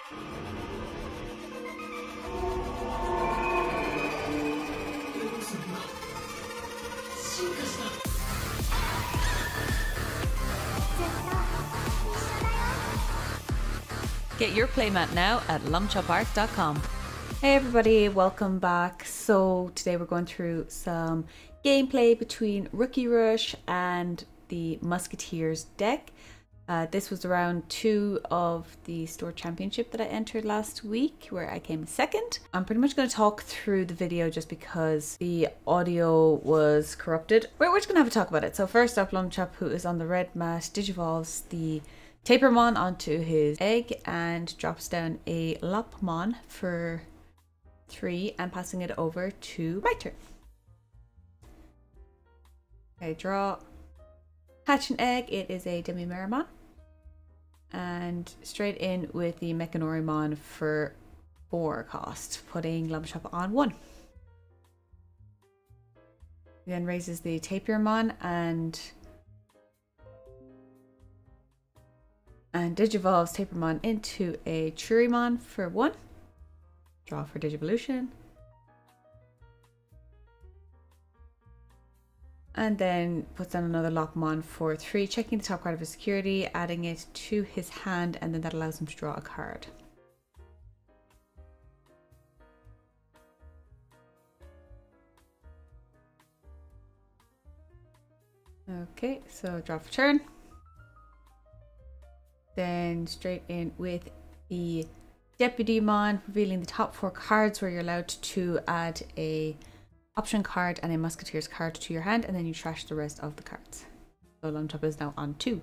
Get your playmat now at lumchopart.com. Hey everybody, welcome back. So today we're going through some gameplay between Rookie Rush and the Musketeers deck. This was round 2 of the store championship that I entered last week, where I came second. I'm pretty much going to talk through the video just because the audio was corrupted. We're just going to have a talk about it. So first up, Lumchop, who is on the red mat, digivolves the Tapermon onto his egg and drops down a Lopmon for 3 and passing it over to my turn. Okay, draw. Hatch an egg. It is a Demimeramon. And straight in with the Mechanorimon for 4 cost, putting Lumchop on 1. He then raises the Tapermon and digivolves Tapermon into a Churimon for 1. Draw for Digivolution. And then puts down another Lopmon for 3, checking the top card of his security, adding it to his hand, and then that allows him to draw a card. Okay, so draw for turn. Then straight in with the Deputymon, revealing the top 4 cards where you're allowed to add a option card and a Musketeers card to your hand, and then you trash the rest of the cards. So Lumchop is now on 2.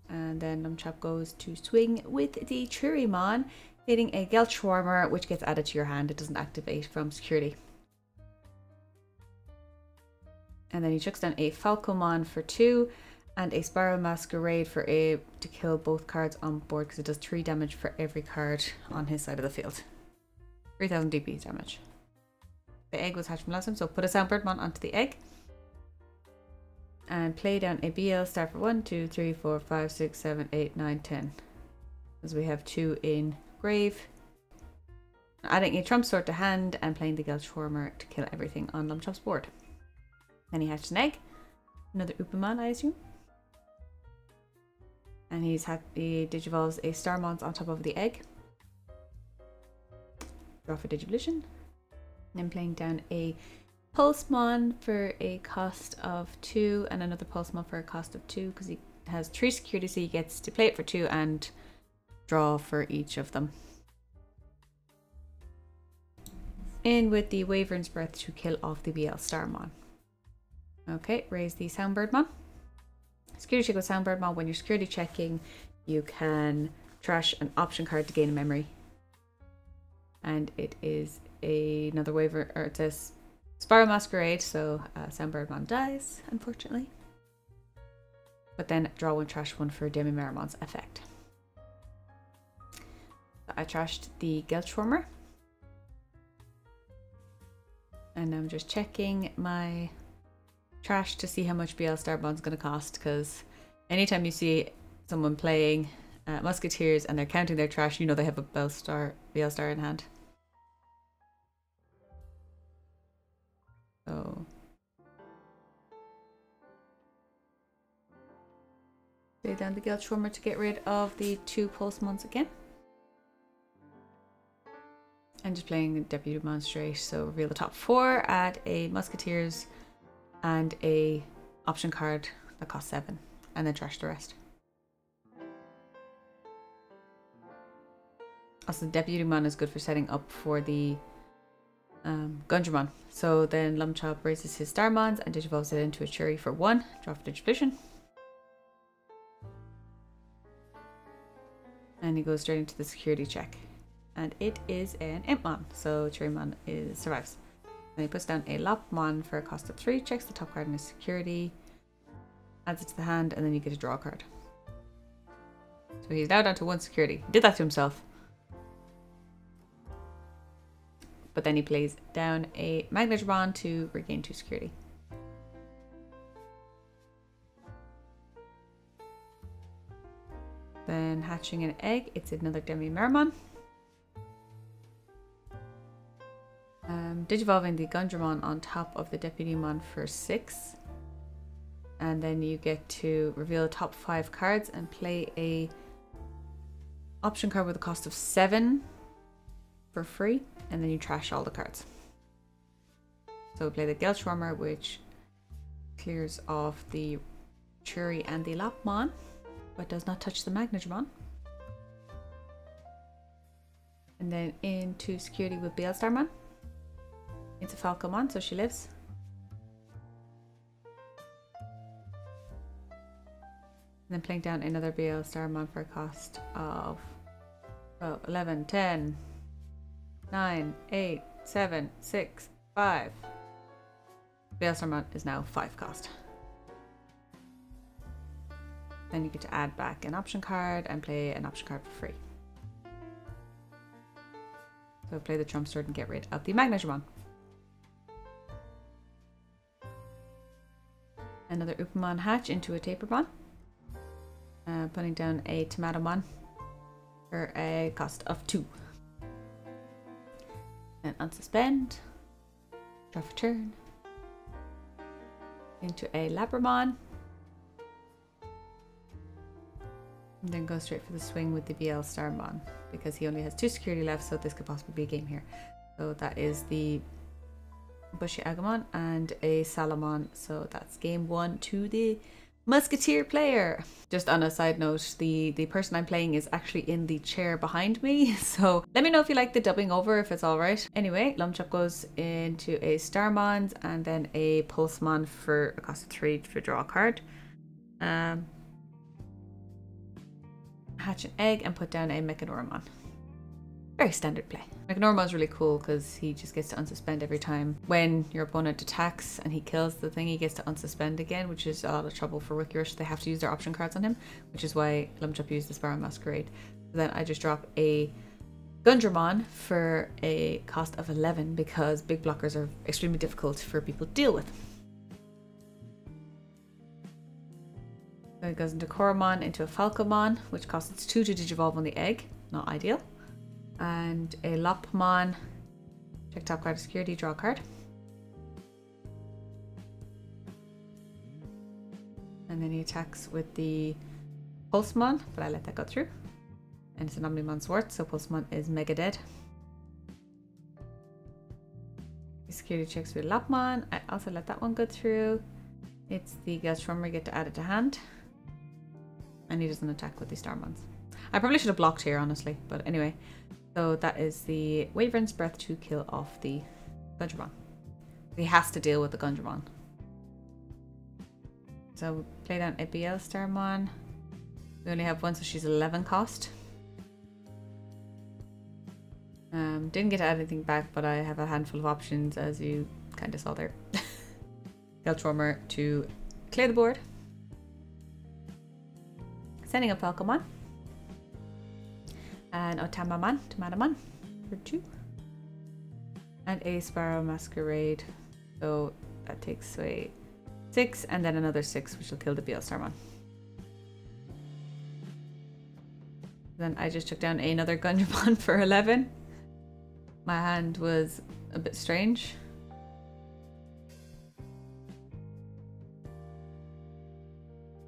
And then Lumchop goes to swing with the Churimon, hitting a Gelchwarmer, which gets added to your hand. It doesn't activate from security. And then he chucks down a Falcomon for 2. And a Spiral Masquerade for to kill both cards on board, because it does 3 damage for every card on his side of the field. 3000 DP damage. The egg was hatched from last time, so put a Soundbirdmon onto the egg. And play down a BL star for 1, 2, 3, 4, 5, 6, 7, 8, 9, 10. As we have 2 in grave. Adding a Trump Sword to hand and playing the Gelchwarmer to kill everything on Lumchop's board. Then he hatched an egg. Another Upamon, I assume. And he digivolves a Starmons on top of the egg. Draw for Digivolution. And then playing down a Pulsemon for a cost of 2 and another Pulsemon for a cost of 2, because he has 3 security, so he gets to play it for 2 and draw for each of them. In with the Wyvern's Breath to kill off the BL Starmon. Okay, raise the Soundbirdmon. Security check with Soundbirdmon. When you're security checking, you can trash an option card to gain a memory. And it is another Wyvern, or it says Spiral Masquerade, so Soundbirdmon dies, unfortunately. But then draw 1, trash 1 for Demimeramon's effect. So I trashed the Gelchwarmer. And I'm just checking my trash to see how much BL Starmon's going to cost, because anytime you see someone playing Musketeers and they're counting their trash, you know they have a BL Star in hand. So lay down the Gelchwarmer to get rid of the 2 Pulsemons again. And just playing Deputymon straight, so reveal the top 4, add a Musketeers and a option card that costs 7, and then trash the rest. Also, the Deputymon is good for setting up for the Gundramon. So then Lumchop raises his Starmons and digivolves it into a Churi for 1. Draw for Digivolution. And he goes straight into the security check. And it is an Impmon, so Churimon survives. And he puts down a Lopmon for a cost of 3, checks the top card in his security, adds it to the hand, and then you get to draw a card. So he's now down to 1 security. He did that to himself. But then he plays down a Magnetron to regain 2 security. Then hatching an egg, it's another Demi-Mermon. Digivolving the Gundramon on top of the Deputymon for 6. And then you get to reveal the top 5 cards and play a option card with a cost of 7 for free, and then you trash all the cards. So we play the Gelshwarmer, which clears off the Churi and the Lapmon, but does not touch the Magnagramon. And then into security with Beelstarmon. It's a Falcomon, so she lives. And then playing down another Beelstarmon for a cost of 12, 11, 10, 9, 8, 7, 6, 5. Beelstarmon is now 5 cost. Then you get to add back an option card and play an option card for free. So play the Trump Sword and get rid of the Magnagramon. Another Upamon hatch into a Tapermon. Putting down a Tomatomon for a cost of 2. And unsuspend. Draw for turn. Into a Labramon. And then go straight for the swing with the Beelstarmon, because he only has 2 security left, so this could possibly be a game here. So that is the Bushy Agumon and a Salamon, so that's game 1 to the Musketeer player. Just on a side note, the person I'm playing is actually in the chair behind me, so let me know if you like the dubbing over, if it's alright. Anyway, Lumchop goes into a Starmons and then a Pulsemon for a cost of 3 to draw a card. Hatch an egg and put down a Mechanoramon. Very standard play. Mechanoramon's really cool because he just gets to unsuspend every time. When your opponent attacks and he kills the thing, he gets to unsuspend again, which is a lot of trouble for Rookie Rush. They have to use their option cards on him, which is why Lumchop used the Sparrow Masquerade. So then I just drop a Gundramon for a cost of 11 because big blockers are extremely difficult for people to deal with. So it goes into Koromon, into a Falcomon, which costs 2 to digivolve on the egg. Not ideal. And a Lopmon. Check top card of security, draw a card. And then he attacks with the Pulsemon, but I let that go through. And it's an Omnimon Sword, so Pulsemon is mega dead. Security checks with Lopmon. I also let that one go through. It's the Gelshwarmer, get to add it to hand. And he doesn't attack with the Starmons. I probably should have blocked here, honestly, but anyway. So that is the Wyvern's Breath to kill off the Gundramon. He has to deal with the Gundramon. So we play down a Beelstarmon. We only have one, so she's 11 cost. Didn't get to add anything back, but I have a handful of options, as you kind of saw there. Gelshwarmer to clear the board. Sending up Falcomon. And Tomatomon for 2. And a Sparrow Masquerade. So that takes away 6, and then another 6, which will kill the Beelstarmon. Then I just took down another Gundramon for 11. My hand was a bit strange.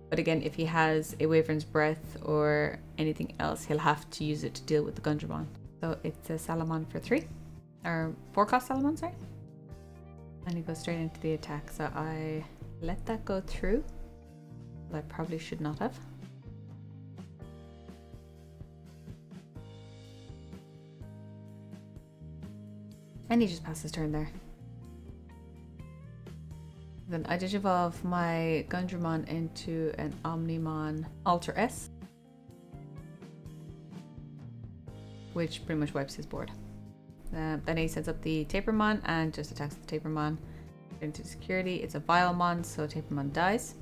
But again, if he has a Wyvern's Breath or anything else, he'll have to use it to deal with the Gundramon. So it's a Salamon for 3. Or 4 cost Salamon, sorry. And he goes straight into the attack. So I let that go through. But I probably should not have. And he just passes turn there. Then I digivolve my Gundramon into an Omnimon Alter S, which pretty much wipes his board. Then he sets up the Tapermon and just attacks the Tapermon into security. It's a Vilemon, so Tapermon dies.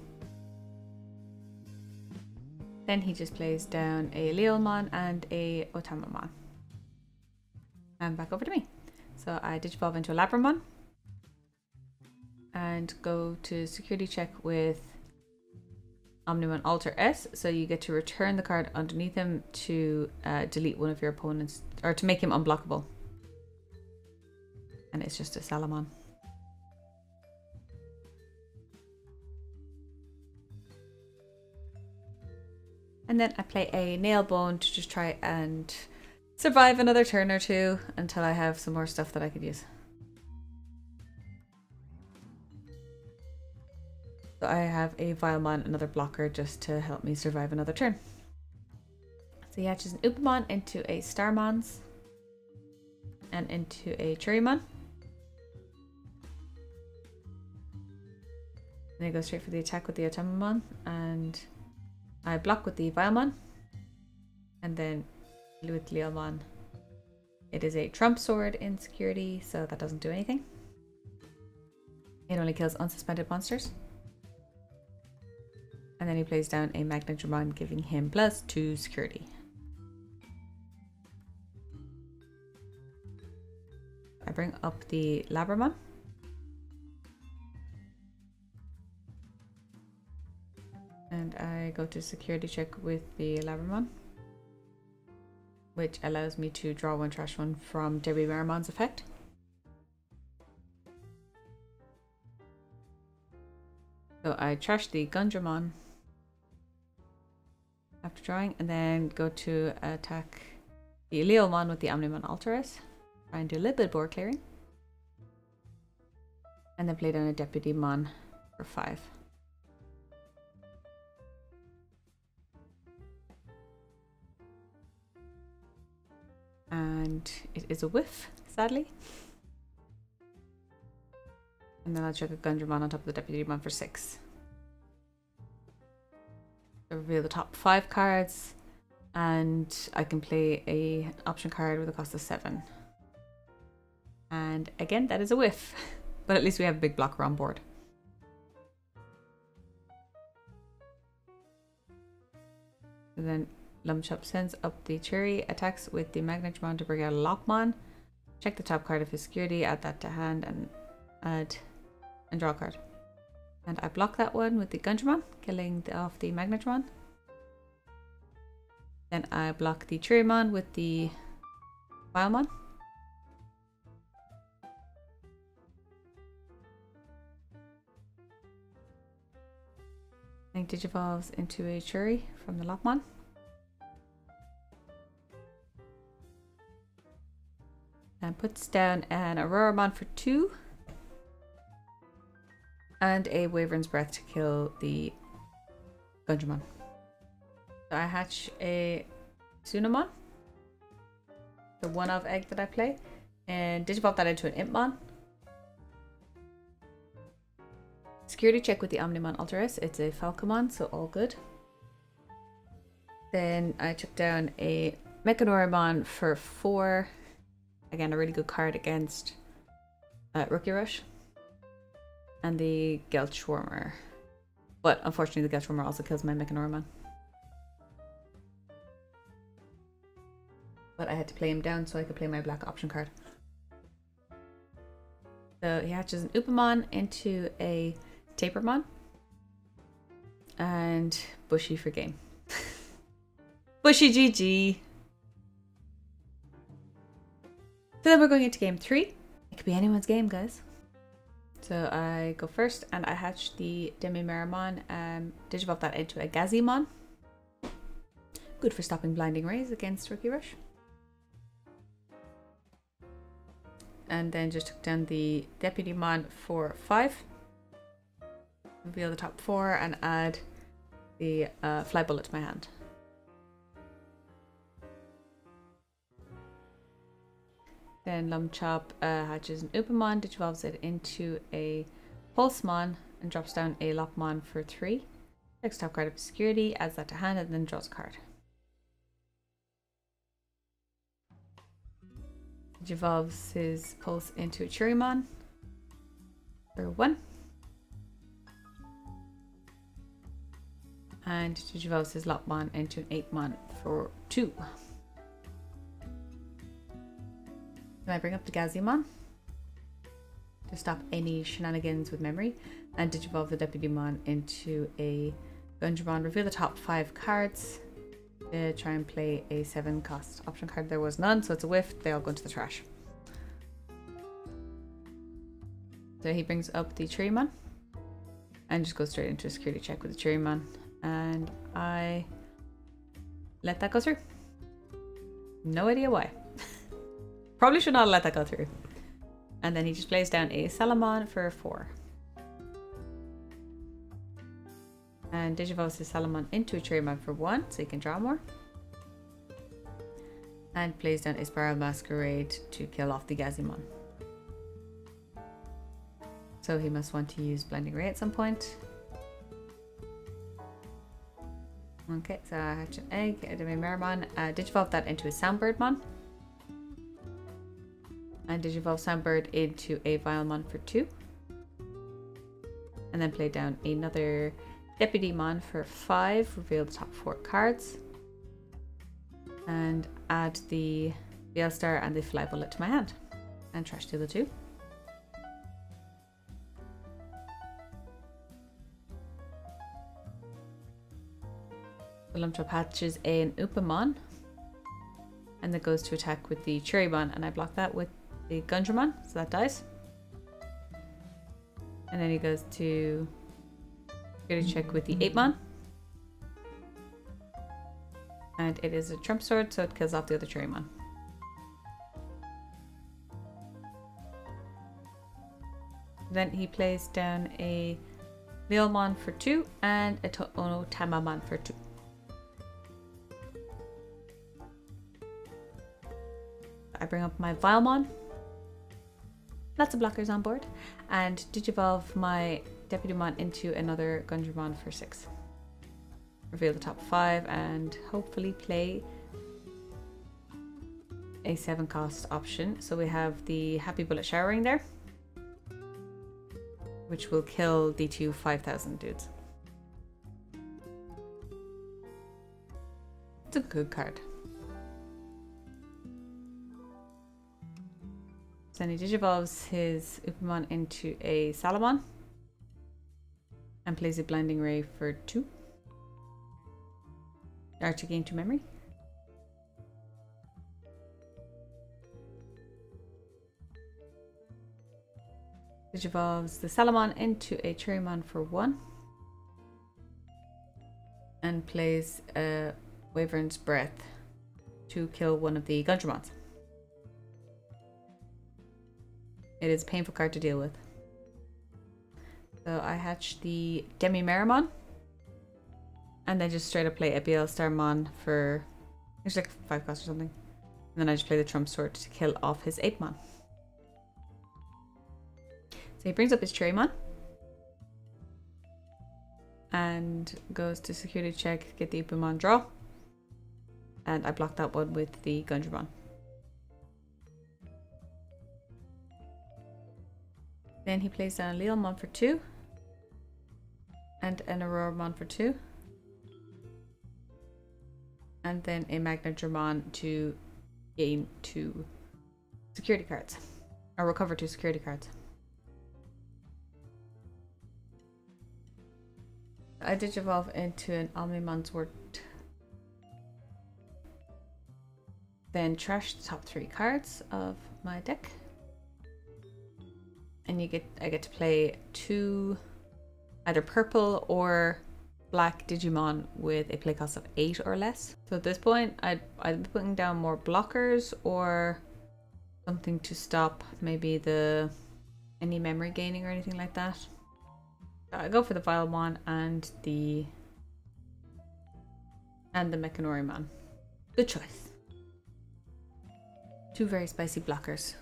Then he just plays down a Leomon and a Otamamon. And back over to me. So I digivolve into a Labramon and go to security check with Omnimon Alter S, so you get to return the card underneath him to delete one of your opponents, or to make him unblockable. And it's just a Salamon. And then I play a Nailbone to just try and survive another turn or two until I have some more stuff that I could use. So I have a Vilemon, another blocker, just to help me survive another turn. So he hatches an Upamon into a Starmons and into a Cherrymon. And I go straight for the attack with the Automamon, and I block with the Vilemon, and then with Leomon. It is a Trump Sword in security, so that doesn't do anything. It only kills unsuspended monsters. And then he plays down a Magnadramon, giving him +2 security. I bring up the Labramon. And I go to security check with the Labramon, which allows me to draw one trash one from Digimon effect. So I trash the Gundramon after drawing, and then go to attack the Leomon with the Omnimon Alterus. Try and do a little bit of board clearing. And then play down a Deputymon for 5. And it is a whiff, sadly. And then I'll chuck a Gundramon on top of the Deputymon for 6. So reveal the top 5 cards, and I can play a option card with a cost of 7. And again, that is a whiff, but at least we have a big blocker on board. And then Lumchop sends up the Cherry, attacks with the Magnadramon to bring out a Lockmon. Check the top card of his security, add that to hand, and draw a card. And I block that one with the Gundramon, killing off the Magnadramon. Then I block the Cherrymon with the Vilemon. And Digivolves into a Cherry from the Lockmon. And puts down an Auroramon for 2. And a Wyvern's Breath to kill the Gundramon. So I hatch a Sunamon, the one-of egg that I play, and Digivolve that into an Impmon. Security check with the Omnimon Alterus. It's a Falcomon, so all good. Then I took down a Mechanoramon for 4. Again, a really good card against Rookie Rush. And the Geltschwarmer. But unfortunately the Geltschwarmer also kills my Mechanoramon. But I had to play him down so I could play my black option card. So he hatches an Upamon into a Tapermon. And Bushy for game. Bushy GG. So then we're going into game 3. It could be anyone's game, guys. So I go first, and I hatch the Demimeramon, Digivolve that into a Gazimon. Good for stopping blinding rays against Rookie Rush. And then just took down the Deputymon for 5. Reveal the top 4 and add the Fly Bullet to my hand. Then Lumchop hatches an Upamon, Digivolves it into a Pulsemon, and drops down a Lockmon for 3. Takes top card of security, adds that to hand, and then draws a card. Digivolves his Pulse into a Cherrymon for 1. And Digivolves his Lockmon into an 8-mon for 2. Then I bring up the Gazimon to stop any shenanigans with memory, and Digivolve the Deputymon into a Digimon, reveal the top 5 cards. Try and play a 7 cost option card. There was none, so it's a whiff. They all go into the trash. So he brings up the Digimon and just goes straight into a security check with the Digimon, and I let that go through. No idea why. Probably should not have let that go through. And then he just plays down a Salamon for 4. And Digivolves his Salamon into a Digimon for 1, so he can draw more. And plays down a Spiral Masquerade to kill off the Gazimon. So he must want to use Blinding Ray at some point. Okay, so I hatch an egg, a Demi-Meramon, Digivolve that into a Soundbirdmon. And Digivolve Soundbird into a Vilemon for 2. And then play down another Deputymon for 5, reveal the top 4 cards. And add the Veilstar and the Fly Bullet to my hand. And trash the other 2. The Lumchopart hatches an Upamon, and that goes to attack with the Cherrymon, and I block that with the Gundramon, so that dies. And then he goes to security check with the 8mon, and it is a Trump Sword, so it kills off the other Cherrymon. Then he plays down a Leomon for 2 and a Tamamon for 2. I bring up my Vilemon, lots of blockers on board, and Digivolve my Deputymon into another Gundramon for 6. Reveal the top 5 and hopefully play a 7 cost option. So we have the Happy Bullet Showering there, which will kill the 2 5,000 dudes. It's a good card. So then he Digivolves his Upamon into a Salamon and plays a Blinding Ray for 2. Start to gain 2 memory. Digivolves the Salamon into a Cherrymon for 1 and plays a Wyvern's Breath to kill one of the Gundramons. It is a painful card to deal with. So I hatch the Demi-Meramon and then just straight up play a Veilstarmon for, it's like 5 cost or something. And then I just play the Trump Sword to kill off his 8mon. So he brings up his Cherrymon and goes to security check, get the Upamon draw, and I block that one with the Gundramon. Then he plays down a Leomon for 2 and an Auroramon for 2, and then a Magnadramon to gain 2 security cards, or recover 2 security cards. I Digivolve into an Omnimon's then trash the top 3 cards of my deck, and I get to play 2 either purple or black Digimon with a play cost of 8 or less. So at this point I'd be putting down more blockers or something to stop maybe any memory gaining or anything like that. I go for the Vilemon and the Mechanorimon. Good choice. 2 very spicy blockers.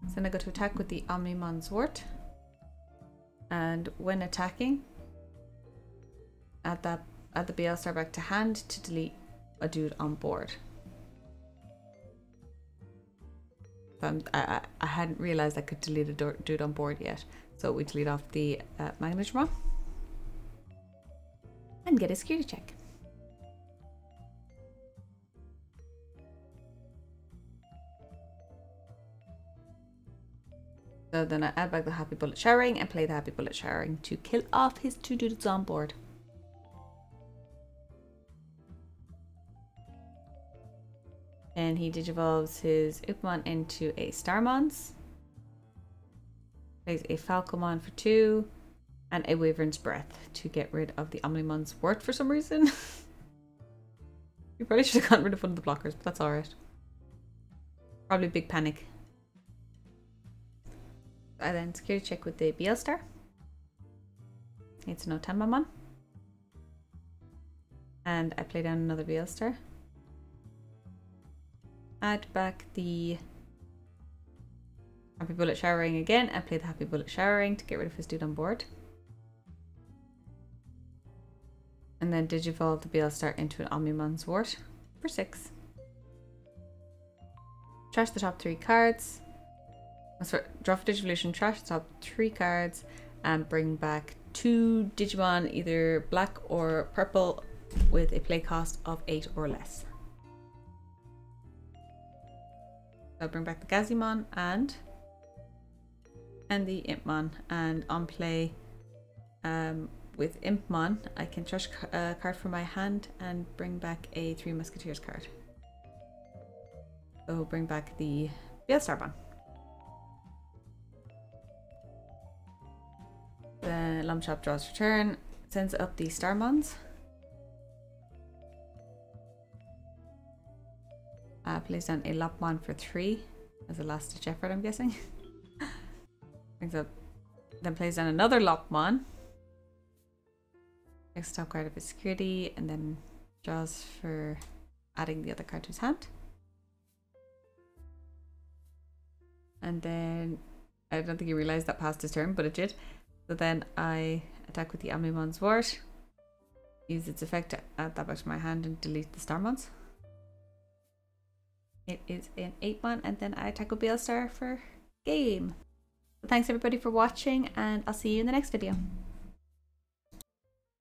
So then I go to attack with the Omnimon's, and when attacking, add the Veilstar back to hand to delete a dude on board. I hadn't realized I could delete a dude on board yet. So we delete off the Magnadramon and get a security check. So then I add back the Happy Bullet Showering and play the Happy Bullet Showering to kill off his 2 dudes on board. And he digivolves his Upmon into a Starmons. Plays a Falcomon for 2. And a Wyvern's Breath to get rid of the Omnimon's Wort for some reason. We probably should have gotten rid of one of the blockers, but that's alright. Probably big panic. I then security check with the BL Star. It's no Tanmamon. And I play down another BL Star. Add back the Happy Bullet Showering again and play the Happy Bullet Showering to get rid of his dude on board. And then digivolve the BL Star into an Omnimon's Wort for 6. Trash the top 3 cards. Draw for Digivolution, trash the top 3 cards, and bring back 2 Digimon, either black or purple, with a play cost of 8 or less. I'll bring back the Gazimon and the Impmon, and on play with Impmon I can trash a card from my hand and bring back a 3 Musketeers card. So bring back the BL Starbon. The Lumchop draws for turn, sends up the Starmons. Plays down a Lopmon for 3 as a last ditch effort, I'm guessing. Brings up, then plays down another Lopmon. Next top card of his security, and then draws for adding the other card to his hand. And then I don't think he realized that passed his turn, but it did. So then I attack with the Omnimon's Wort, use its effect to add that back to my hand and delete the Starmons. It is an 8-1, and then I attack with BL Star for game. So thanks everybody for watching, and I'll see you in the next video.